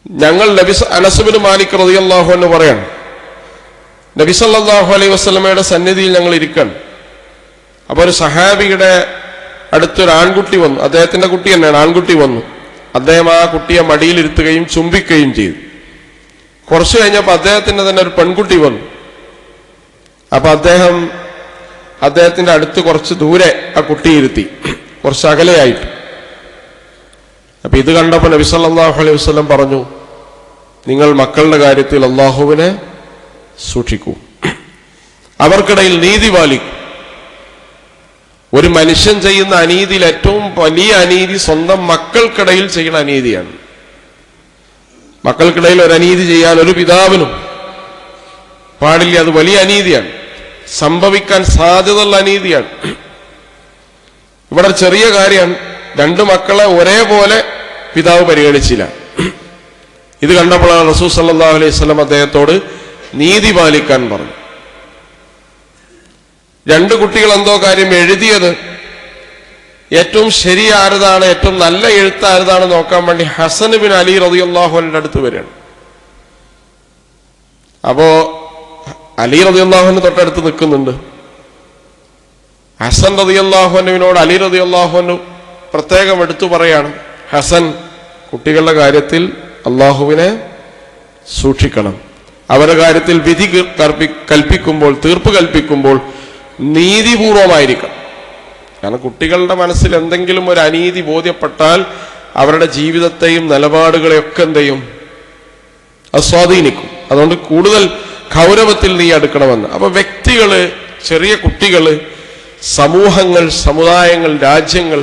ഞങ്ങൾ അനസ് ഇബ്നു മാലിക് റളിയല്ലാഹു അൻഹു പറയാണ്, നബി സല്ലല്ലാഹു അലൈഹി വസല്ലമയുടെ സന്നിധിയിൽ ഞങ്ങൾ ഇരിക്കണം. അപ്പൊ ഒരു സഹാബിയുടെ അടുത്തൊരു ആൺകുട്ടി വന്നു. അദ്ദേഹത്തിന്റെ കുട്ടി തന്നെയാണ്, ആൺകുട്ടി വന്നു. അദ്ദേഹം ആ കുട്ടിയെ മടിയിലിരുത്തുകയും ചുംബിക്കുകയും ചെയ്തു. കുറച്ചു കഴിഞ്ഞപ്പോൾ അദ്ദേഹത്തിന്റെ തന്നെ ഒരു പെൺകുട്ടി വന്നു. അപ്പൊ അദ്ദേഹത്തിന്റെ അടുത്ത് കുറച്ച് ദൂരെ ആ കുട്ടിയെ ഇരുത്തി, കുറച്ച് അകലെയായിട്ട്. അപ്പൊ ഇത് കണ്ടപ്പോൾ നബി സല്ലല്ലാഹു അലൈഹി വസല്ലം പറഞ്ഞു, നിങ്ങൾ മക്കളുടെ കാര്യത്തിൽ അല്ലാഹുവിനെ സൂക്ഷിക്കൂ, അവർക്കിടയിൽ നീതി പാലിക്കൂ. ഒരു മനുഷ്യൻ ചെയ്യുന്ന അനീതിയിൽ ഏറ്റവും വലിയ അനീതി സ്വന്തം മക്കൾക്കിടയിൽ ചെയ്യുന്ന അനീതിയാണ്. മക്കൾക്കിടയിൽ ഒരു അനീതി ചെയ്യാൻ ഒരു പിതാവിനും പാടില്ല. അത് വലിയ അനീതിയാണ്, സംഭവിക്കാൻ സാധ്യതയുള്ള അനീതിയാണ്. ഇവിടെ ചെറിയ കാര്യമാണ്, രണ്ടു മക്കളെ ഒരേപോലെ പിതാവ് പരിഗണിച്ചില്ല. ഇത് കണ്ടപ്പോഴാണ് റസൂൽ സല്ലല്ലാഹു അലൈഹി വസല്ലം അദ്ദേഹത്തോട് നീതി പാലിക്കാൻ പറഞ്ഞു. രണ്ടു കുട്ടികൾ എന്തോ കാര്യം എഴുതിയത് ഏറ്റവും ശരി ആരതാണ്, ഏറ്റവും നല്ല എഴുത്ത് ആരതാണ് നോക്കാൻ വേണ്ടി ഹസൻ ബിൻ അലി റളിയല്ലാഹു അൻഹുവിന്റെ അടുത്ത് വരികയാണ്. അപ്പോ അലി റളിയല്ലാഹു അൻഹു തൊട്ടടുത്ത് നിൽക്കുന്നുണ്ട്. ഹസൻ റളിയല്ലാഹു അൻഹുവിനോട് അലി റളിയല്ലാഹു അൻഹു പ്രത്യേകം എടുത്തു പറയാണ്, ഹസൻ, കുട്ടികളുടെ കാര്യത്തിൽ അള്ളാഹുവിനെ സൂക്ഷിക്കണം. അവരുടെ കാര്യത്തിൽ വിധി കൽപ്പിക്കുമ്പോൾ, തീർപ്പ് കൽപ്പിക്കുമ്പോൾ നീതിപൂർവമായിരിക്കണം. കാരണം കുട്ടികളുടെ മനസ്സിൽ എന്തെങ്കിലും ഒരു അനീതി ബോധ്യപ്പെട്ടാൽ അവരുടെ ജീവിതത്തെയും നിലപാടുകളെയൊക്കെ എന്ത് ചെയ്യും, അത് സ്വാധീനിക്കും. അതുകൊണ്ട് കൂടുതൽ ഗൗരവത്തിൽ നീ എടുക്കണമെന്ന്. അപ്പൊ വ്യക്തികള്, ചെറിയ കുട്ടികള്, സമൂഹങ്ങൾ, സമുദായങ്ങൾ, രാജ്യങ്ങൾ,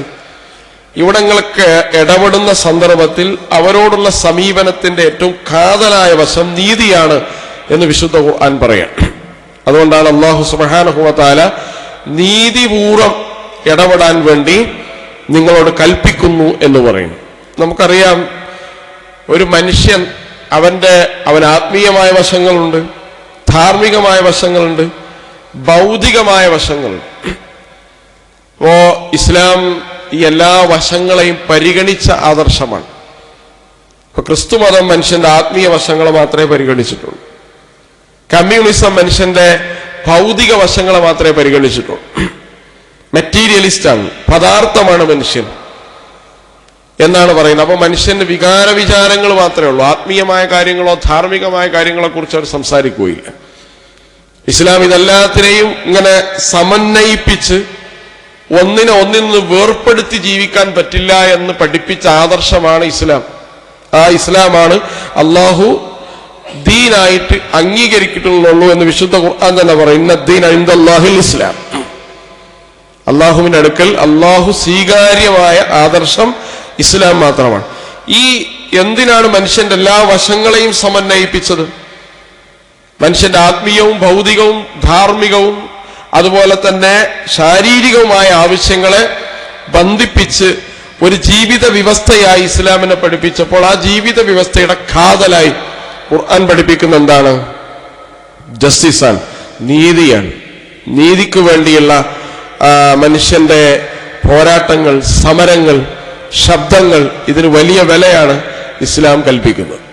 ഇവിടങ്ങളൊക്കെ ഇടപെടുന്ന സന്ദർഭത്തിൽ അവരോടുള്ള സമീപനത്തിന്റെ ഏറ്റവും കാതലായ വശം നീതിയാണ് എന്ന് വിശുദ്ധ ഖുർആൻ പറയാം. അതുകൊണ്ടാണ് അല്ലാഹു സുബ്ഹാനഹു വ തആല നീതിപൂർവം ഇടപെടാൻ വേണ്ടി നിങ്ങളോട് കൽപ്പിക്കുന്നു എന്ന് പറയുന്നു. നമുക്കറിയാം, ഒരു മനുഷ്യൻ അവൻ ആത്മീയമായ വശങ്ങളുണ്ട്, ധാർമ്മികമായ വശങ്ങളുണ്ട്, ഭൗതികമായ വശങ്ങളുണ്ട്. അപ്പോ ഇസ്ലാം ഈ എല്ലാ വശങ്ങളെയും പരിഗണിച്ച ആദർശമാണ്. ഇപ്പൊ ക്രിസ്തുമതം മനുഷ്യന്റെ ആത്മീയ വശങ്ങളെ മാത്രമേ പരിഗണിച്ചിട്ടുള്ളൂ. കമ്മ്യൂണിസം മനുഷ്യന്റെ ഭൗതിക വശങ്ങളെ മാത്രമേ പരിഗണിച്ചിട്ടുള്ളൂ. മെറ്റീരിയലിസ്റ്റാണ്, പദാർത്ഥമാണ് മനുഷ്യൻ എന്നാണ് പറയുന്നത്. അപ്പൊ മനുഷ്യന്റെ വികാര വിചാരങ്ങൾ മാത്രമേ ഉള്ളൂ, ആത്മീയമായ കാര്യങ്ങളോ ധാർമ്മികമായ കാര്യങ്ങളെ കുറിച്ച് അവർ സംസാരിക്കുകയില്ല. ഇസ്ലാം ഇതെല്ലാത്തിനെയും ഇങ്ങനെ സമന്വയിപ്പിച്ച് ഒന്നിനെ ഒന്നിൽ നിന്ന് വേർപ്പെടുത്തി ജീവിക്കാൻ പറ്റില്ല എന്ന് പഠിപ്പിച്ച ആദർശമാണ് ഇസ്ലാം. ആ ഇസ്ലാമാണ് അള്ളാഹു ദീനായിട്ട് അംഗീകരിച്ചിട്ടുള്ളൂ എന്ന് വിശുദ്ധ ഖുർആൻ തന്നെ പറയും. ഇന്ന ദീന ഇൻദല്ലാഹിൽ ഇസ്ലാം. അള്ളാഹുവിന്റെ അടുക്കൽ അള്ളാഹു സ്വീകാര്യമായ ആദർശം ഇസ്ലാം മാത്രമാണ്. ഈ എന്തിനാണ് മനുഷ്യന്റെ എല്ലാ വശങ്ങളെയും സമന്വയിപ്പിച്ചത്? മനുഷ്യന്റെ ആത്മീയവും ഭൗതികവും ധാർമ്മികവും അതുപോലെ തന്നെ ശാരീരികവുമായ ആവശ്യങ്ങളെ ബന്ധിപ്പിച്ച് ഒരു ജീവിത വ്യവസ്ഥയായി ഇസ്ലാമിനെ പഠിപ്പിച്ചപ്പോൾ ആ ജീവിത വ്യവസ്ഥയുടെ കാതലായി ഖുർആൻ പഠിപ്പിക്കുന്ന എന്താണ്? ജസ്റ്റിസാണ്, നീതിയാണ്. നീതിക്ക് വേണ്ടിയുള്ള മനുഷ്യന്റെ പോരാട്ടങ്ങൾ, സമരങ്ങൾ, ശബ്ദങ്ങൾ, ഇതിന് വലിയ വിലയാണ് ഇസ്ലാം കൽപ്പിക്കുന്നത്.